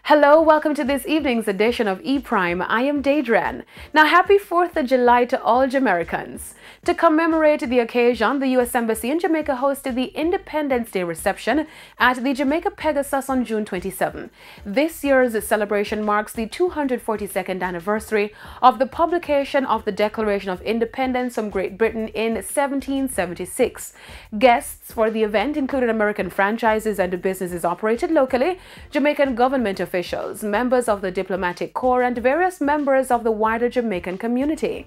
Hello, welcome to this evening's edition of E-Prime. I am Daedran. Now, happy 4th of July to all Jamaicans. To commemorate the occasion, the U.S. Embassy in Jamaica hosted the Independence Day reception at the Jamaica Pegasus on June 27. This year's celebration marks the 242nd anniversary of the publication of the Declaration of Independence from Great Britain in 1776. Guests for the event included American franchises and businesses operated locally, Jamaican government officials, members of the diplomatic corps, and various members of the wider Jamaican community.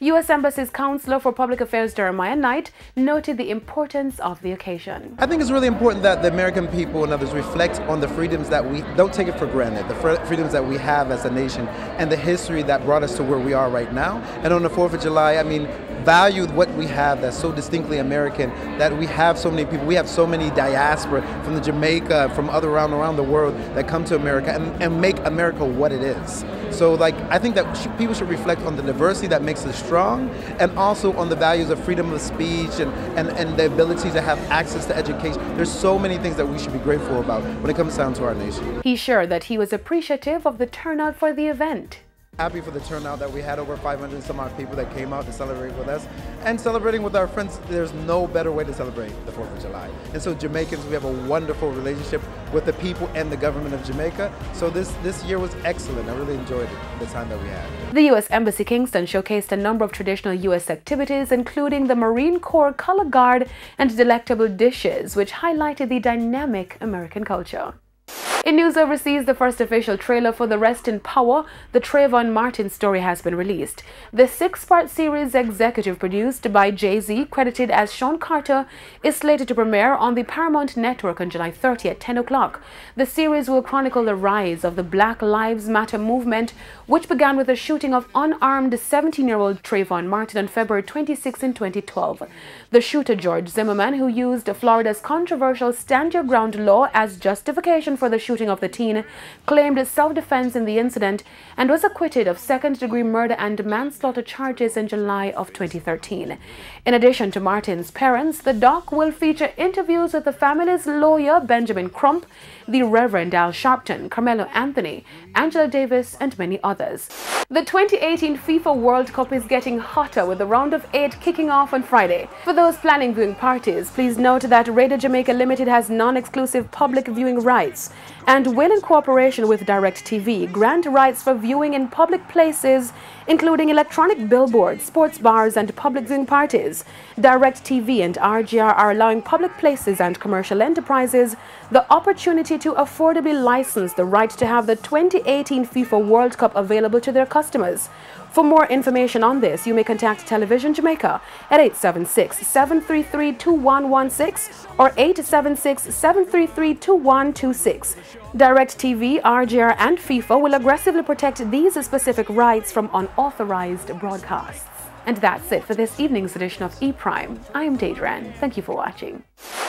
U.S. Embassy's Counselor for Public Affairs Jeremiah Knight noted the importance of the occasion. I think it's really important that the American people and others reflect on the freedoms that we don't take it for granted, the freedoms that we have as a nation and the history that brought us to where we are right now. And on the 4th of July, value what we have that's so distinctly American, that we have so many people, we have so many diaspora from the Jamaica, from around the world that come to America and make America what it is. So I think that people should reflect on the diversity that makes us strong, and also on the values of freedom of speech and the ability to have access to education. There's so many things that we should be grateful about when it comes down to our nation. He shared that he was appreciative of the turnout for the event. Happy for the turnout that we had, over 500 some odd people that came out to celebrate with us. And celebrating with our friends, there's no better way to celebrate the 4th of July. And so Jamaicans, we have a wonderful relationship with the people and the government of Jamaica. So this year was excellent. I really enjoyed the time that we had. The U.S. Embassy Kingston showcased a number of traditional U.S. activities, including the Marine Corps Color Guard and delectable dishes, which highlighted the dynamic American culture. In news overseas, the first official trailer for the Rest in Power, the Trayvon Martin story, has been released. The 6-part series, executive produced by Jay-Z, credited as Sean Carter, is slated to premiere on the Paramount Network on July 30 at 10 o'clock. The series will chronicle the rise of the Black Lives Matter movement, which began with the shooting of unarmed 17-year-old Trayvon Martin on February 26 in 2012. The shooter, George Zimmerman, who used Florida's controversial Stand Your Ground law as justification for the shooting of the teen, claimed self-defense in the incident and was acquitted of second-degree murder and manslaughter charges in July of 2013. In addition to Martin's parents, the doc will feature interviews with the family's lawyer, Benjamin Crump, the Reverend Al Sharpton, Carmelo Anthony, Angela Davis, and many others. The 2018 FIFA World Cup is getting hotter, with the round of 8 kicking off on Friday. For those planning viewing parties, please note that Radio Jamaica Limited has non-exclusive public viewing rights and will, in cooperation with DirecTV, grant rights for viewing in public places, including electronic billboards, sports bars, and public viewing parties. DirecTV and RGR are allowing public places and commercial enterprises the opportunity to affordably license the right to have the 2018 FIFA World Cup available to their customers. For more information on this, you may contact Television Jamaica at 876-733-2116 or 876-733-2126. DirecTV, RGR, and FIFA will aggressively protect these specific rights from unauthorized broadcasts. And that's it for this evening's edition of E-Prime. I am Daedran. Thank you for watching.